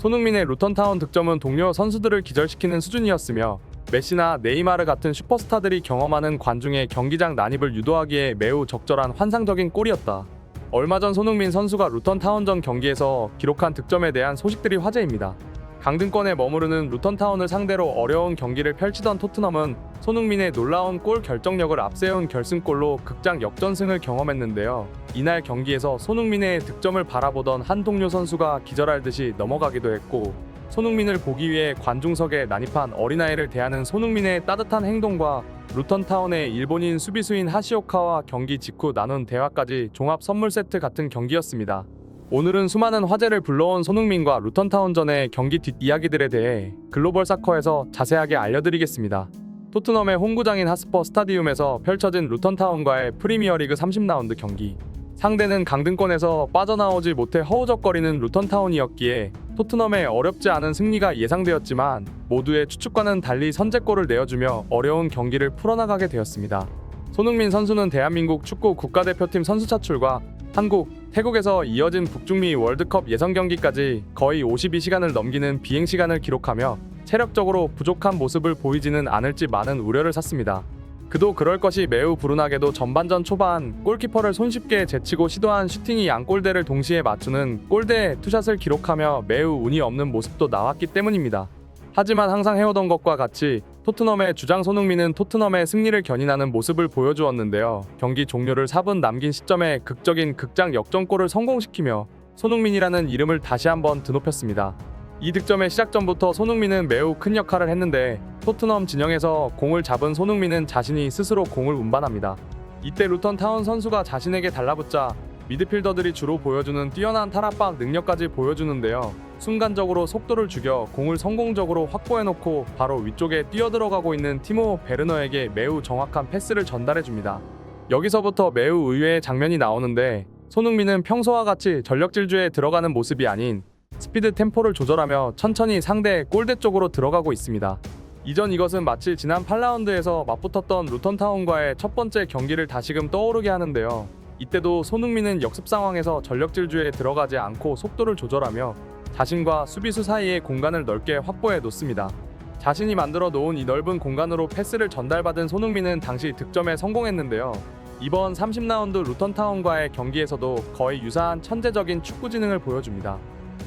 손흥민의 루턴타운 득점은 동료 선수들을 기절시키는 수준이었으며 메시나 네이마르 같은 슈퍼스타들이 경험하는 관중의 경기장 난입을 유도하기에 매우 적절한 환상적인 골이었다. 얼마 전 손흥민 선수가 루턴타운전 경기에서 기록한 득점에 대한 소식들이 화제입니다. 강등권에 머무르는 루턴타운을 상대로 어려운 경기를 펼치던 토트넘은 손흥민의 놀라운 골 결정력을 앞세운 결승골로 극장 역전승을 경험했는데요. 이날 경기에서 손흥민의 득점을 바라보던 한 동료 선수가 기절할 듯이 넘어가기도 했고, 손흥민을 보기 위해 관중석에 난입한 어린아이를 대하는 손흥민의 따뜻한 행동과 루턴타운의 일본인 수비수인 하시오카와 경기 직후 나눈 대화까지 종합 선물 세트 같은 경기였습니다. 오늘은 수많은 화제를 불러온 손흥민과 루턴타운전의 경기 뒷이야기들에 대해 글로벌 사커에서 자세하게 알려드리겠습니다. 토트넘의 홈구장인 핫스퍼 스타디움에서 펼쳐진 루턴타운과의 프리미어리그 30라운드 경기. 상대는 강등권에서 빠져나오지 못해 허우적거리는 루턴타운이었기에 토트넘의 어렵지 않은 승리가 예상되었지만 모두의 추측과는 달리 선제골을 내어주며 어려운 경기를 풀어나가게 되었습니다. 손흥민 선수는 대한민국 축구 국가대표팀 선수 차출과 한국, 태국에서 이어진 북중미 월드컵 예선 경기까지 거의 52시간을 넘기는 비행시간을 기록하며 체력적으로 부족한 모습을 보이지는 않을지 많은 우려를 샀습니다. 그도 그럴 것이 매우 불운하게도 전반전 초반 골키퍼를 손쉽게 제치고 시도한 슈팅이 양골대를 동시에 맞추는 골대 투샷을 기록하며 매우 운이 없는 모습도 나왔기 때문입니다. 하지만 항상 해오던 것과 같이 토트넘의 주장 손흥민은 토트넘의 승리를 견인하는 모습을 보여주었는데요. 경기 종료를 4분 남긴 시점에 극적인 극장 역전골을 성공시키며 손흥민이라는 이름을 다시 한번 드높였습니다. 이 득점의 시작 전부터 손흥민은 매우 큰 역할을 했는데 토트넘 진영에서 공을 잡은 손흥민은 자신이 스스로 공을 운반합니다. 이때 루턴타운 선수가 자신에게 달라붙자 미드필더들이 주로 보여주는 뛰어난 탈압박 능력까지 보여주는데요. 순간적으로 속도를 죽여 공을 성공적으로 확보해놓고 바로 위쪽에 뛰어들어가고 있는 티모 베르너에게 매우 정확한 패스를 전달해줍니다. 여기서부터 매우 의외의 장면이 나오는데 손흥민은 평소와 같이 전력질주에 들어가는 모습이 아닌 스피드 템포를 조절하며 천천히 상대 골대 쪽으로 들어가고 있습니다. 이전 이것은 마치 지난 8라운드에서 맞붙었던 루턴타운과의 첫 번째 경기를 다시금 떠오르게 하는데요. 이때도 손흥민은 역습 상황에서 전력질주에 들어가지 않고 속도를 조절하며 자신과 수비수 사이의 공간을 넓게 확보해 놓습니다. 자신이 만들어 놓은 이 넓은 공간으로 패스를 전달받은 손흥민은 당시 득점에 성공했는데요. 이번 30라운드 루턴타운과의 경기에서도 거의 유사한 천재적인 축구 지능을 보여줍니다.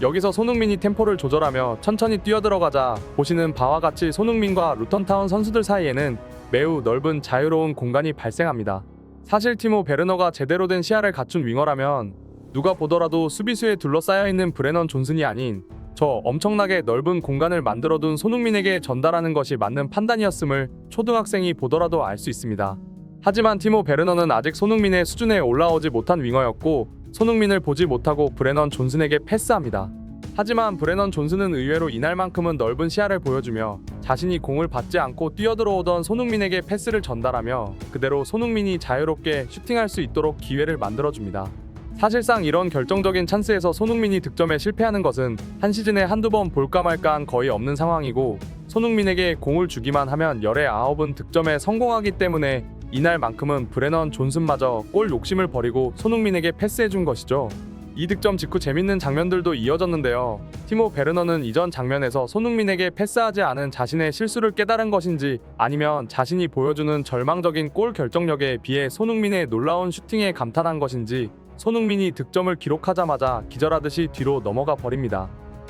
여기서 손흥민이 템포를 조절하며 천천히 뛰어들어가자 보시는 바와 같이 손흥민과 루턴타운 선수들 사이에는 매우 넓은 자유로운 공간이 발생합니다. 사실 티모 베르너가 제대로 된 시야를 갖춘 윙어라면 누가 보더라도 수비수에 둘러싸여 있는 브레넌 존슨이 아닌 저 엄청나게 넓은 공간을 만들어둔 손흥민에게 전달하는 것이 맞는 판단이었음을 초등학생이 보더라도 알 수 있습니다. 하지만 티모 베르너는 아직 손흥민의 수준에 올라오지 못한 윙어였고 손흥민을 보지 못하고 브레넌 존슨에게 패스합니다. 하지만 브레넌 존슨은 의외로 이날만큼은 넓은 시야를 보여주며 자신이 공을 받지 않고 뛰어들어오던 손흥민에게 패스를 전달하며 그대로 손흥민이 자유롭게 슈팅할 수 있도록 기회를 만들어줍니다. 사실상 이런 결정적인 찬스에서 손흥민이 득점에 실패하는 것은 한 시즌에 한두 번 볼까 말까한 거의 없는 상황이고 손흥민에게 공을 주기만 하면 열의 9은 득점에 성공하기 때문에 이날만큼은 브레넌 존슨마저 골 욕심을 버리고 손흥민에게 패스해준 것이죠. 이 득점 직후 재밌는 장면들도 이어졌는데요. 티모 베르너는 이전 장면에서 손흥민에게 패스하지 않은 자신의 실수를 깨달은 것인지 아니면 자신이 보여주는 절망적인 골 결정력에 비해 손흥민의 놀라운 슈팅에 감탄한 것인지 손흥민이 득점을 기록하자마자 기절하듯이 뒤로 넘어가 버립니다.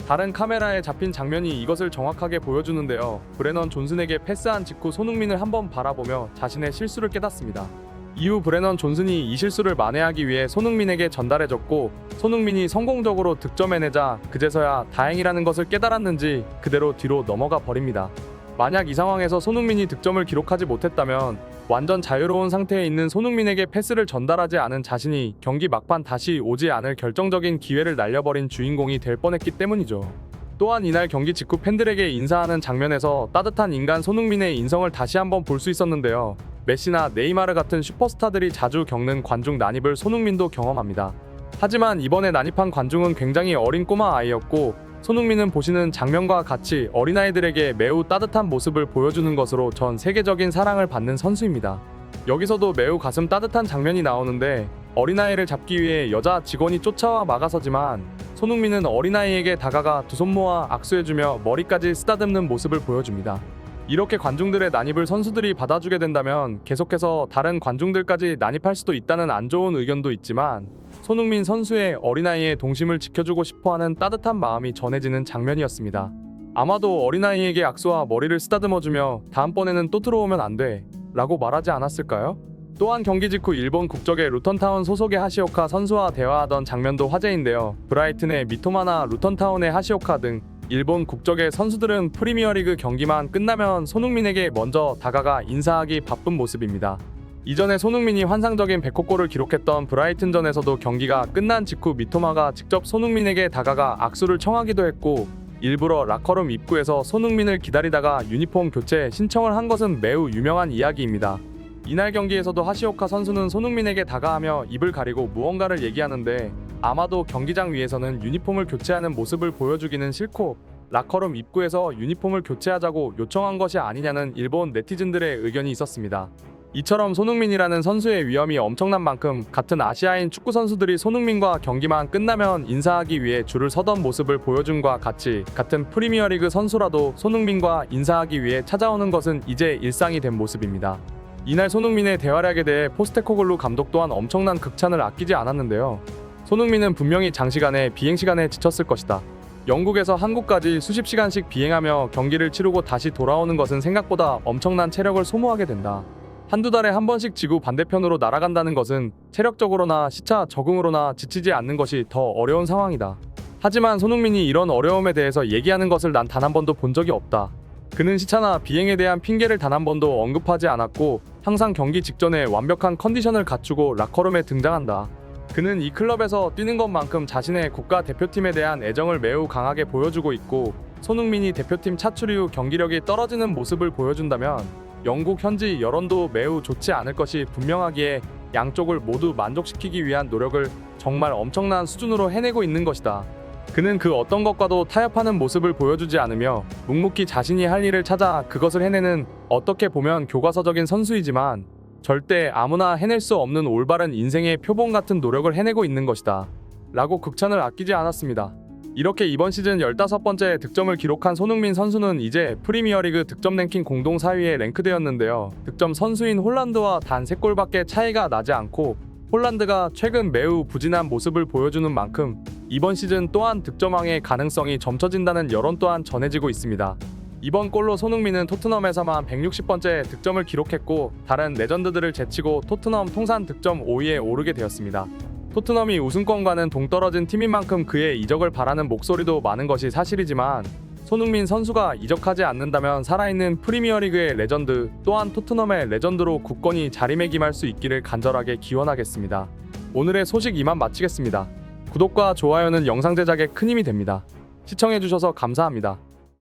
다른 카메라에 잡힌 장면이 이것을 정확하게 보여주는데요. 브레넌 존슨에게 패스한 직후 손흥민을 한번 바라보며 자신의 실수를 깨닫습니다. 이후 브레넌 존슨이 이 실수를 만회하기 위해 손흥민에게 전달해줬고 손흥민이 성공적으로 득점해내자 그제서야 다행이라는 것을 깨달았는지 그대로 뒤로 넘어가 버립니다. 만약 이 상황에서 손흥민이 득점을 기록하지 못했다면 완전 자유로운 상태에 있는 손흥민에게 패스를 전달하지 않은 자신이 경기 막판 다시 오지 않을 결정적인 기회를 날려버린 주인공이 될 뻔했기 때문이죠. 또한 이날 경기 직후 팬들에게 인사하는 장면에서 따뜻한 인간 손흥민의 인성을 다시 한번 볼 수 있었는데요. 메시나 네이마르 같은 슈퍼스타들이 자주 겪는 관중 난입을 손흥민도 경험합니다. 하지만 이번에 난입한 관중은 굉장히 어린 꼬마 아이였고 손흥민은 보시는 장면과 같이 어린아이들에게 매우 따뜻한 모습을 보여주는 것으로 전 세계적인 사랑을 받는 선수입니다. 여기서도 매우 가슴 따뜻한 장면이 나오는데 어린아이를 잡기 위해 여자 직원이 쫓아와 막아서지만 손흥민은 어린아이에게 다가가 두 손 모아 악수해주며 머리까지 쓰다듬는 모습을 보여줍니다. 이렇게 관중들의 난입을 선수들이 받아주게 된다면 계속해서 다른 관중들까지 난입할 수도 있다는 안 좋은 의견도 있지만 손흥민 선수의 어린아이의 동심을 지켜주고 싶어하는 따뜻한 마음이 전해지는 장면이었습니다. 아마도 어린아이에게 악수와 머리를 쓰다듬어주며 다음번에는 또 들어오면 안 돼 라고 말하지 않았을까요? 또한 경기 직후 일본 국적의 루턴타운 소속의 하시오카 선수와 대화하던 장면도 화제인데요. 브라이튼의 미토마나 루턴타운의 하시오카 등 일본 국적의 선수들은 프리미어리그 경기만 끝나면 손흥민에게 먼저 다가가 인사하기 바쁜 모습입니다. 이전에 손흥민이 환상적인 100호골을 기록했던 브라이튼전에서도 경기가 끝난 직후 미토마가 직접 손흥민에게 다가가 악수를 청하기도 했고 일부러 라커룸 입구에서 손흥민을 기다리다가 유니폼 교체 신청을 한 것은 매우 유명한 이야기입니다. 이날 경기에서도 하시오카 선수는 손흥민에게 다가가며 입을 가리고 무언가를 얘기하는데 아마도 경기장 위에서는 유니폼을 교체하는 모습을 보여주기는 싫고 라커룸 입구에서 유니폼을 교체하자고 요청한 것이 아니냐는 일본 네티즌들의 의견이 있었습니다. 이처럼 손흥민이라는 선수의 위험이 엄청난 만큼 같은 아시아인 축구 선수들이 손흥민과 경기만 끝나면 인사하기 위해 줄을 서던 모습을 보여준과 같이 같은 프리미어리그 선수라도 손흥민과 인사하기 위해 찾아오는 것은 이제 일상이 된 모습입니다. 이날 손흥민의 대활약에 대해 포스테코글루 감독 또한 엄청난 극찬을 아끼지 않았는데요. 손흥민은 분명히 장시간의 비행시간에 지쳤을 것이다. 영국에서 한국까지 수십 시간씩 비행하며 경기를 치르고 다시 돌아오는 것은 생각보다 엄청난 체력을 소모하게 된다. 한두 달에 한 번씩 지구 반대편으로 날아간다는 것은 체력적으로나 시차 적응으로나 지치지 않는 것이 더 어려운 상황이다. 하지만 손흥민이 이런 어려움에 대해서 얘기하는 것을 난 단 한 번도 본 적이 없다. 그는 시차나 비행에 대한 핑계를 단 한 번도 언급하지 않았고 항상 경기 직전에 완벽한 컨디션을 갖추고 라커룸에 등장한다. 그는 이 클럽에서 뛰는 것만큼 자신의 국가 대표팀에 대한 애정을 매우 강하게 보여주고 있고 손흥민이 대표팀 차출 이후 경기력이 떨어지는 모습을 보여준다면 영국 현지 여론도 매우 좋지 않을 것이 분명하기에 양쪽을 모두 만족시키기 위한 노력을 정말 엄청난 수준으로 해내고 있는 것이다. 그는 그 어떤 것과도 타협하는 모습을 보여주지 않으며 묵묵히 자신이 할 일을 찾아 그것을 해내는 어떻게 보면 교과서적인 선수이지만 절대 아무나 해낼 수 없는 올바른 인생의 표본 같은 노력을 해내고 있는 것이다. 라고 극찬을 아끼지 않았습니다. 이렇게 이번 시즌 15번째 득점을 기록한 손흥민 선수는 이제 프리미어리그 득점 랭킹 공동 4위에 랭크되었는데요. 득점 선수인 홀란드와 단 3골밖에 차이가 나지 않고 홀란드가 최근 매우 부진한 모습을 보여주는 만큼 이번 시즌 또한 득점왕의 가능성이 점쳐진다는 여론 또한 전해지고 있습니다. 이번 골로 손흥민은 토트넘에서만 160번째 득점을 기록했고 다른 레전드들을 제치고 토트넘 통산 득점 5위에 오르게 되었습니다. 토트넘이 우승권과는 동떨어진 팀인 만큼 그의 이적을 바라는 목소리도 많은 것이 사실이지만 손흥민 선수가 이적하지 않는다면 살아있는 프리미어리그의 레전드 또한 토트넘의 레전드로 굳건히 자리매김할 수 있기를 간절하게 기원하겠습니다. 오늘의 소식 이만 마치겠습니다. 구독과 좋아요는 영상 제작에 큰 힘이 됩니다. 시청해주셔서 감사합니다.